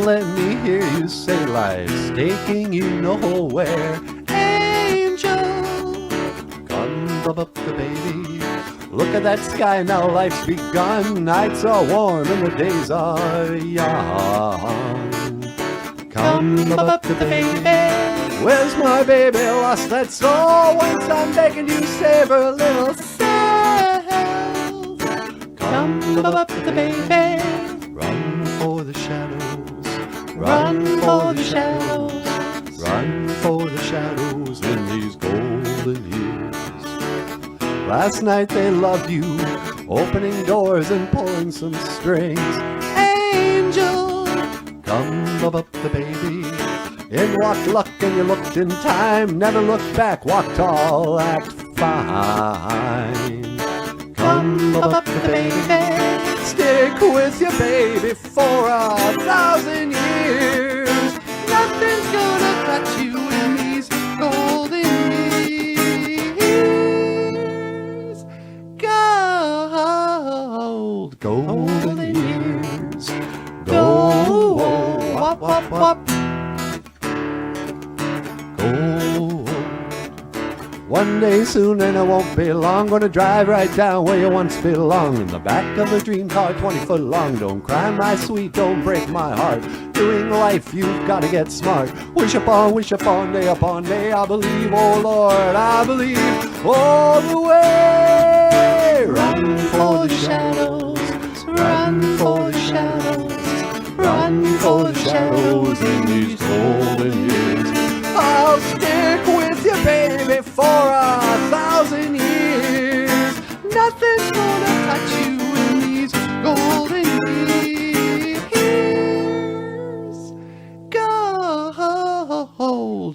let me hear you say life's taking you nowhere. Angel, come up the baby. Look at that sky, now life's begun. Nights are warm and the days are young. Come up to the baby. Where's my baby? Lost that soul. Once I'm begging you, save her little self. Come up to the baby. Run for the shadows. Run for the shadows. Run for the shadows in these golden years. Last night they loved you, opening doors and pulling some strings. Angel, come up the baby. In walked luck and you looked in time. Never looked back, walk tall, act fine. Come up the baby. Stick with your baby for 1,000 years. Nothing's gonna touch you in these golden years. Golden years. Go, wop, wop, wop. Gold. One day soon and it won't be long, gonna drive right down where you once belonged. In the back of a dream car 20 foot long. Don't cry my sweet, don't break my heart. Doing life you've gotta get smart. Wish upon day upon day. I believe, oh Lord, I believe all the way. Run for the shadows, run for the shadows, run for the shadows in these golden years. I'll stick with you, baby, for 1,000 years. Nothing's gonna touch you in these golden years.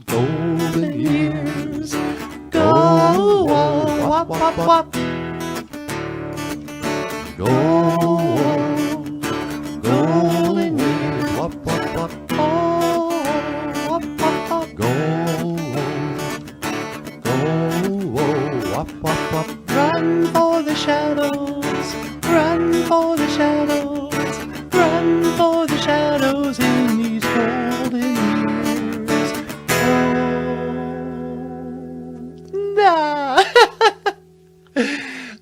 Golden years. Gold, wop, wop, wop. Gold, golden years. Wop, wop, wop. Run for the shadows, run for the shadows, run for the shadows in these golden years.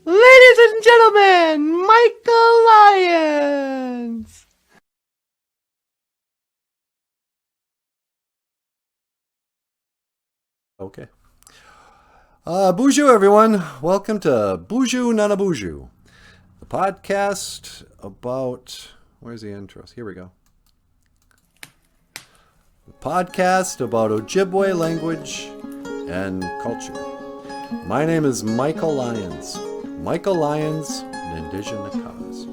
Ladies and gentlemen, Michael Lyons. Okay. Boozhoo, everyone. Welcome to BOOZHOO NANABOOZHOO, the podcast about... Where's the intros? Here we go. The podcast about Ojibwe language and culture. My name is Michael Lyons. Michael Lyons, an indigenous cause.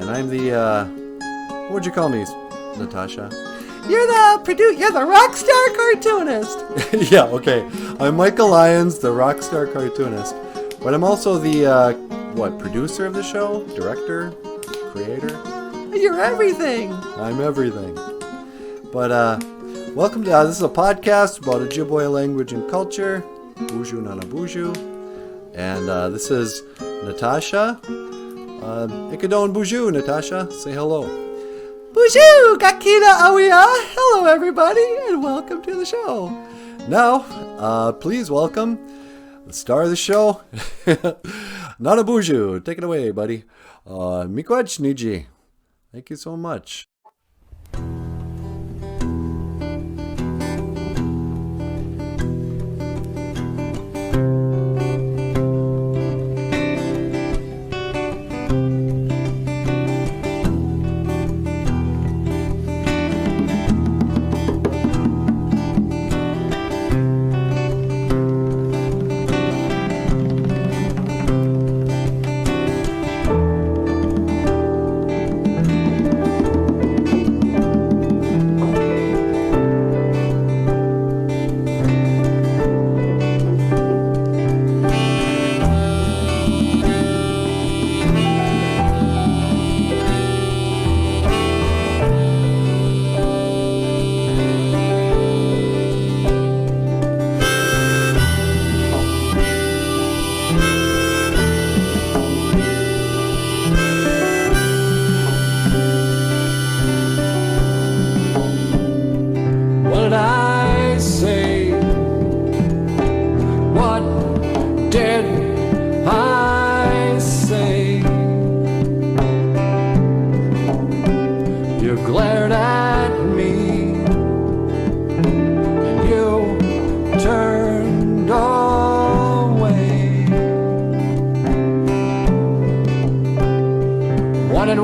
And I'm the, what would you call me, Natasha? You're the rock star cartoonist. Yeah, okay. I'm Michael Lyons, the rock star cartoonist. But I'm also the, producer of the show? Director? Creator? You're everything. I'm everything. But, welcome to, this is a podcast about Ojibwe language and culture. BOOZHOO NANABOOZHOO. And, this is Natasha. Ikadon Boozhoo, Natasha. Say hello. Boozhoo, Gakina Awia. Hello, everybody, and welcome to the show. Now, please welcome the star of the show, Nanaboozhoo. Take it away, buddy. Miigwech Niji. Thank you so much.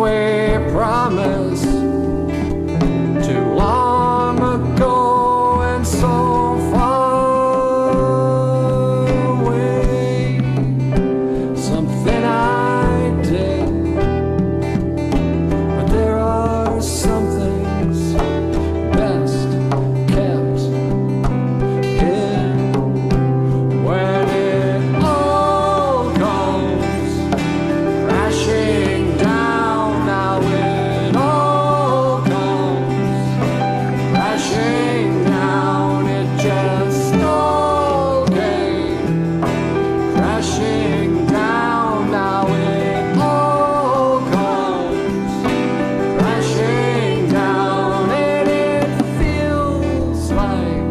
we promised too long ago and so far away. Something I did, but there are some things best kept hid. When it all goes crashing down, now it all comes crashing down. It just all came crashing down, now it all comes crashing down. And it feels like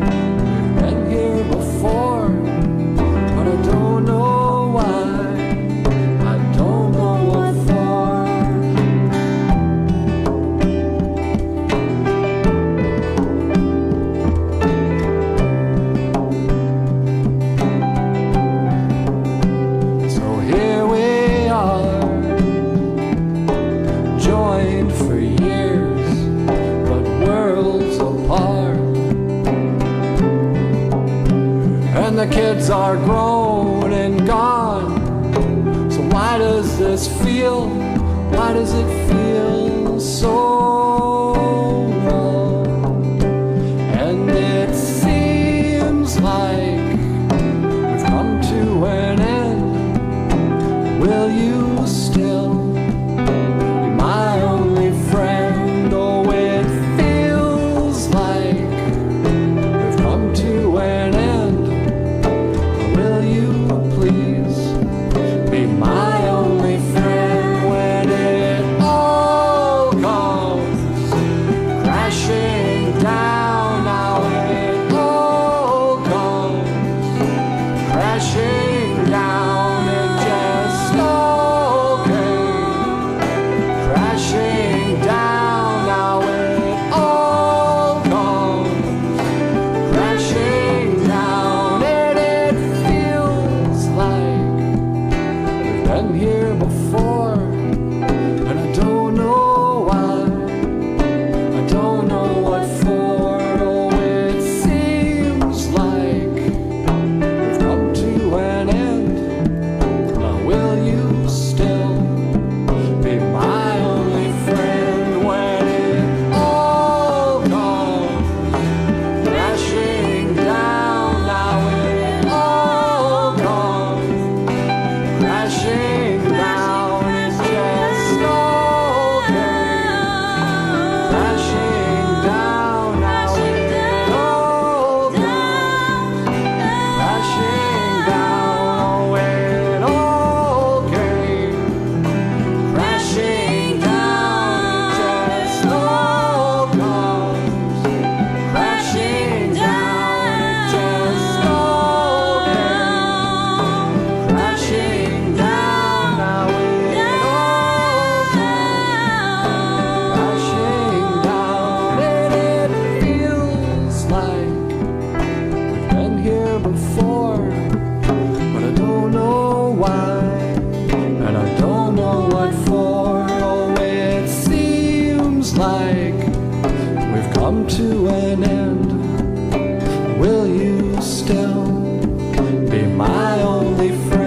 we've been here before, but I don't know why, I don't know what for. So here we are, joined for years, but worlds apart. And the kids are grown and gone. So why does this feel, why does it feel so wrong? And it seems like we've come to an end. Will you still be my only friend? Oh, it feels like we've come to an end. Will you please be my only friend? When it all comes crashing down, now it all comes crashing down. It just all came crashing down, now it all comes crashing down. And it feels like we've been here before, and I don't know why, I don't know what for. Oh, it seems like we've come to an end. Now will you still be my only friend? When it all comes crashing down, now it all comes crashing down. It just all came crashing down, now it all comes crashing down. Oh, it all came crashing down. It just all comes crashing down. It just all came crashing down, now it all comes crashing down. And it feels like we've been here before, but I don't know why, and I don't know what for. Oh, it seems like we've come to an end. Will you still be my only friend?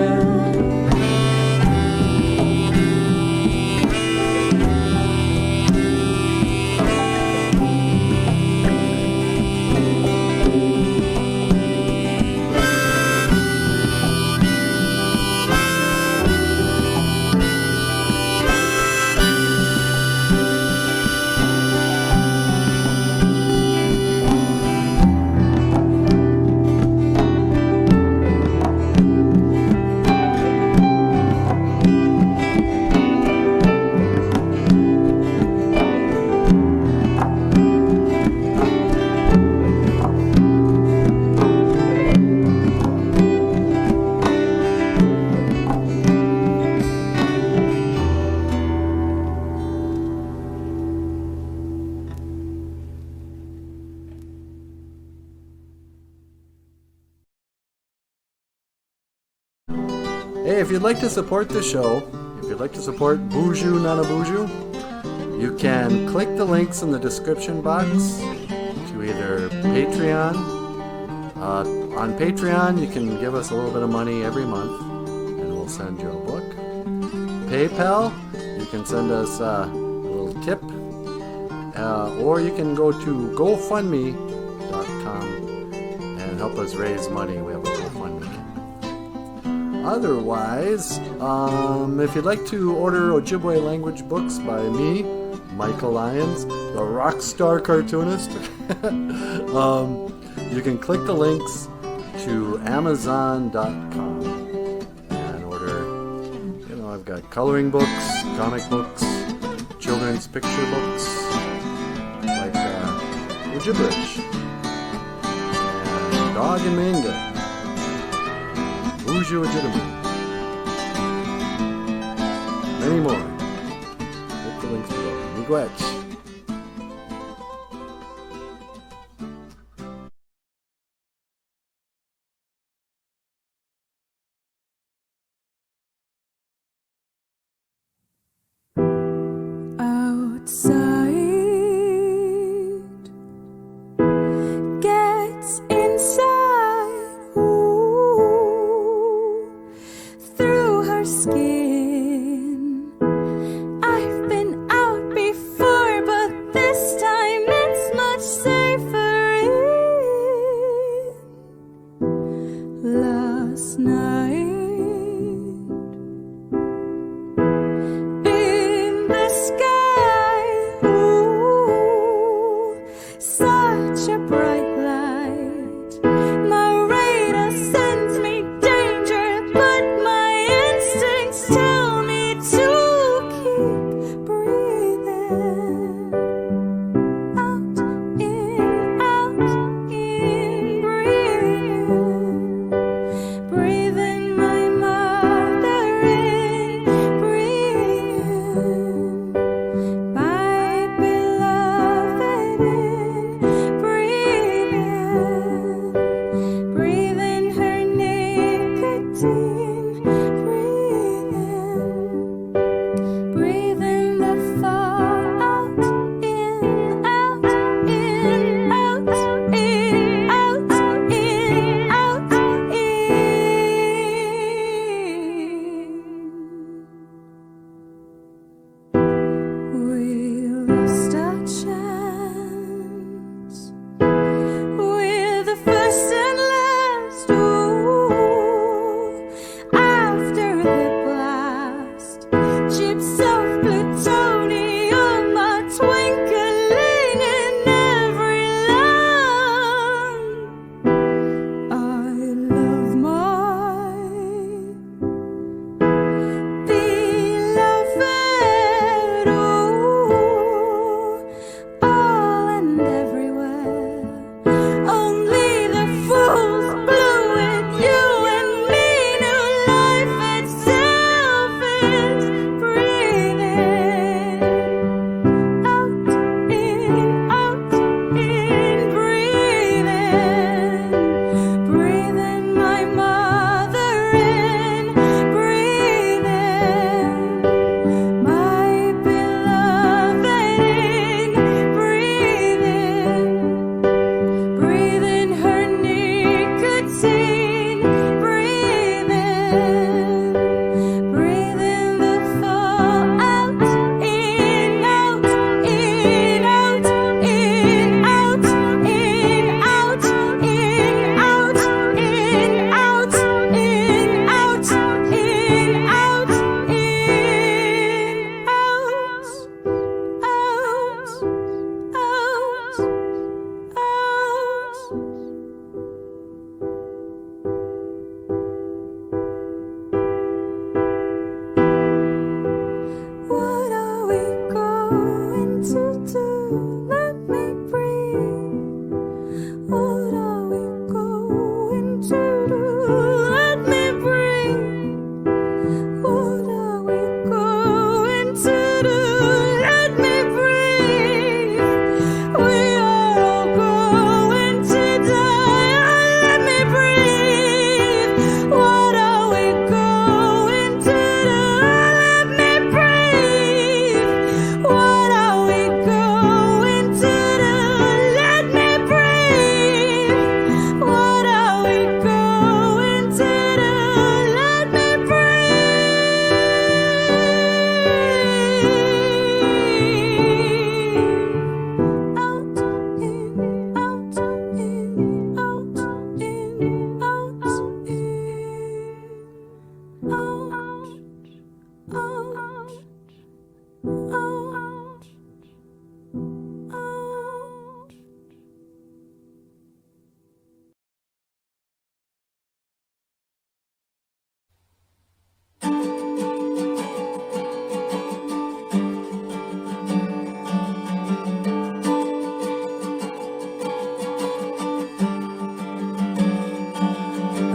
Hey, if you'd like to support the show, if you'd like to support BOOZHOO NANABOOZHOO, you can click the links in the description box to either Patreon. On Patreon, you can give us a little bit of money every month, and we'll send you a book. PayPal, you can send us a little tip, or you can go to GoFundMe.com and help us raise money. We have a GoFundMe account. Otherwise, if you'd like to order Ojibwe language books by me, Michael Lyons, the rock star cartoonist, you can click the links to Amazon.com and order. I've got coloring books, comic books, children's picture books, like Ojibwe, and Dog and Manga, BOOZHOO Ojibwe, many more. Click the links below. Miigwech. Outside gets inside, ooh, through her skin. I've been out before, but this time it's much safer in. Last night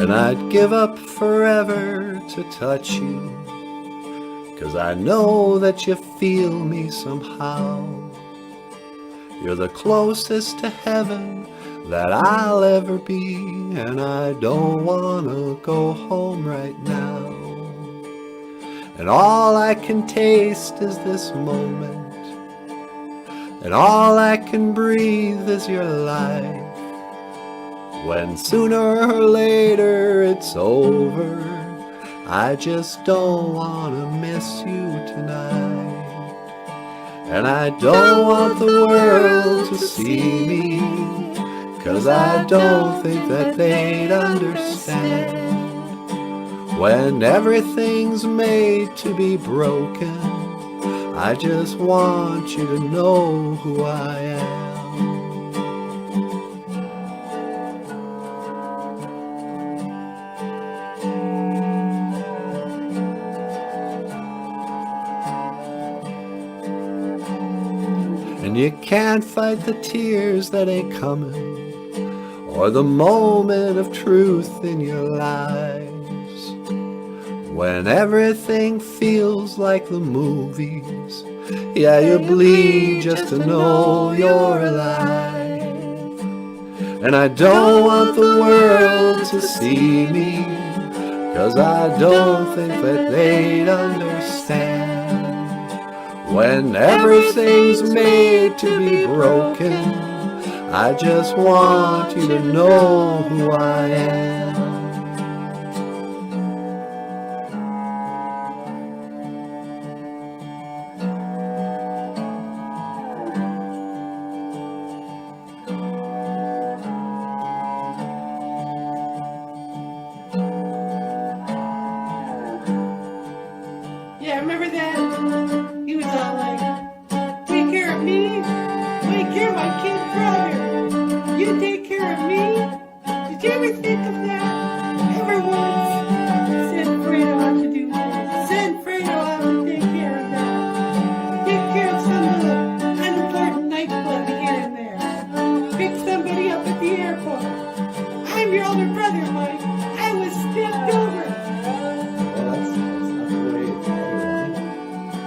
And I'd give up forever to touch you, 'cause I know that you feel me somehow. You're the closest to heaven that I'll ever be, and I don't wanna go home right now. And all I can taste is this moment, and all I can breathe is your life. When sooner or later it's over, I just don't wanna miss you tonight. And I don't want the world to see me, 'cause I don't think that they'd understand. When everything's made to be broken, I just want you to know who I am. And you can't fight the tears that ain't coming, or the moment of truth in your lives. When everything feels like the movies, yeah, you bleed just to know you're alive. And I don't want the world to see me, 'cause I don't think that they'd understand. When everything's made to be broken, I just want you to know who I am. Yeah, remember that? He was all like, take care of me, like you're my kid brother. You take care of me. Did you ever think of that? Ever once? Send Fredo out to do this. Send Fredo out to take care of that. Take care of some little unimportant nightclub here and there. Pick somebody up at the airport. I'm your older brother, Mike. I was stepped over.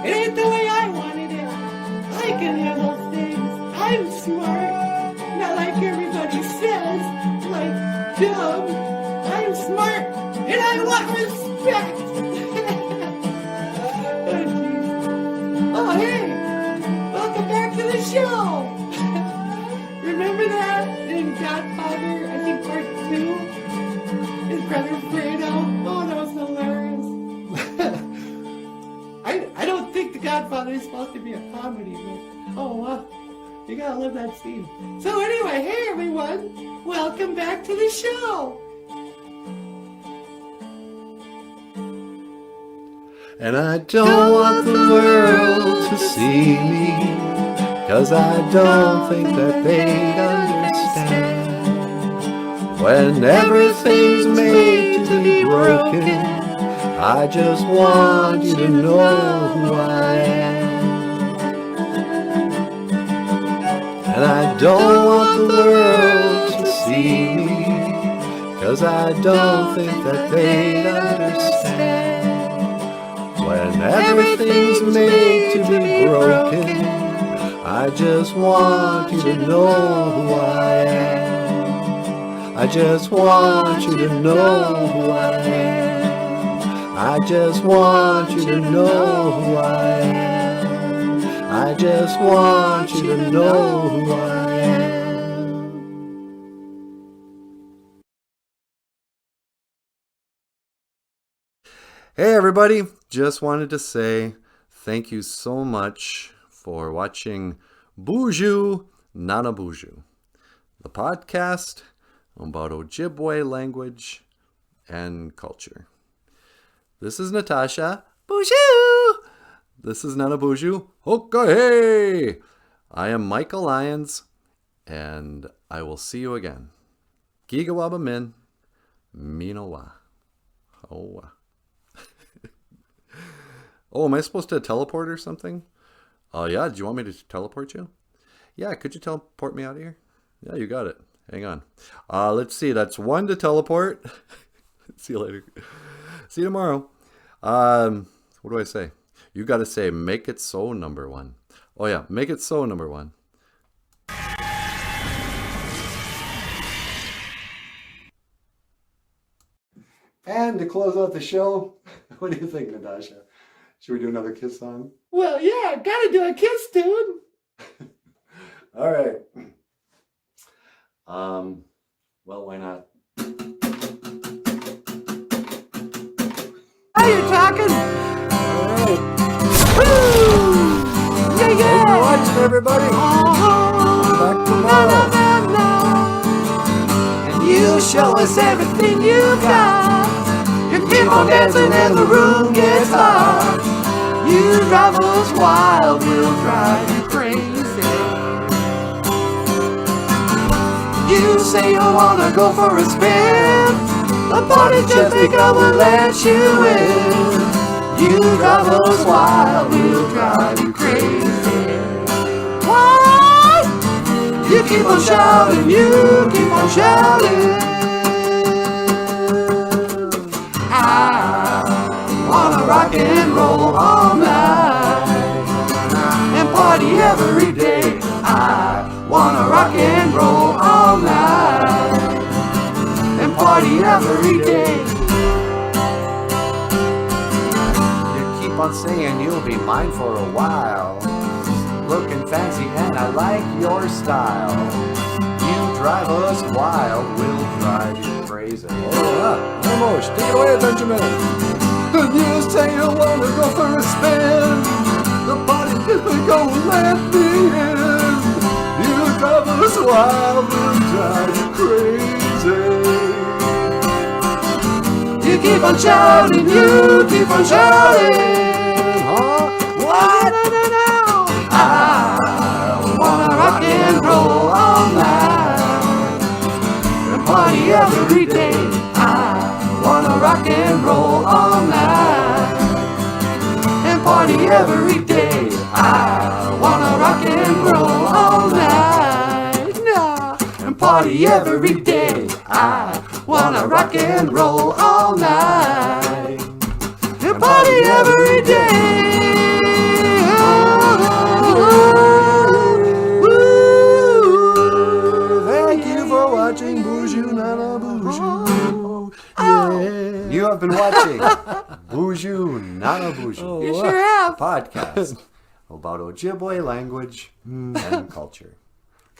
It ain't the way I wanted it. I can handle things. I'm smart. Not like everybody says. Like dumb. I'm smart. And I want respect. Oh, geez. Oh, hey. Welcome back to the show. Remember that in Godfather, I think part 2? His brother Fredo. Oh, that was hilarious. I don't think The Godfather is supposed to be a comedy, but oh well, you gotta love that scene. So anyway, hey everyone, welcome back to the show. And I don't want the world to see me, 'cause I don't think that they'd understand. When everything's made to be broken, I just want you to know who I am. And I don't want the world to see me, 'cause I don't think that they'd understand. When everything's made to be broken, I just want you to know who I am. I just want you to know who I am. I just want you to know who I am. I just want you to know who I am. Hey everybody, just wanted to say thank you so much for watching BOOZHOO NANABOOZHOO, the podcast about Ojibwe language and culture. This is Natasha. BOOZHOO! This is NANABOOZHOO. Okay! I am Michael Lyons, and I will see you again. Gigawaba min, Minowa. Oh. Oh, am I supposed to teleport or something? Yeah, do you want me to teleport you? Yeah, could you teleport me out of here? Yeah, you got it. Hang on. Let's see, that's 1 to teleport. See you later. See you tomorrow. What do I say? You got to say, make it so, number one. Oh, yeah. Make it so, number one. And to close out the show, what do you think, Natasha? Should we do another Kiss song? Well, yeah, gotta do a kiss, dude. All right. Well, why not? How you talking? All right. Woo! Yeah, Thanks for yeah. watching, everybody. Back tomorrow. And you show us everything you got. You keep on dancing and the room gets hot. You drive us wild, we'll drive you crazy. You say you wanna go for a spin. The party just begun, we'll let you in. You drive us wild, we'll drive you crazy. What? You keep on shouting, you keep on shouting. I wanna rock and roll all night and party every day. I wanna rock and roll all night and party every day. You keep on saying you'll be mine for a while. Looking fancy and I like your style. You drive us wild, we'll drive you crazy. Almost. Take it away, Benjamin. And you say you wanna go for a spin. The party just go let me in. You drive us wild, we'll drive you crazy. You keep on shouting, you keep on shouting. Huh? What? No. I wanna rock and roll all night and party every day. I wanna rock and roll all night and party every day. I wanna rock and roll all night and party every day. I wanna rock and roll all night and party every day. Thank you for watching BOOZHOO NANABOOZHOO. Yeah. You have been watching BOOZHOO NANABOOZHOO. You sure have. Podcast about Ojibwe language and culture.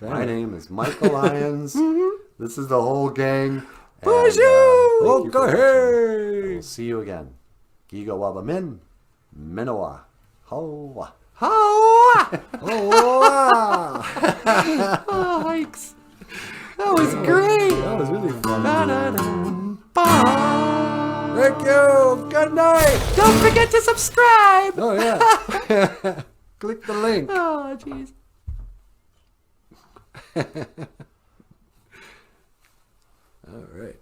My name is Michael Lyons. This is the whole gang. BOOZHOO! Okay. We'll see you again. Giga Waba Min, Minowa. Hoa. Oh, Hoa. oh, hikes. That was great. That was really fun. Bye. Thank you. Good night. Don't forget to subscribe. Oh, yeah. Click the link. Oh, jeez. All right.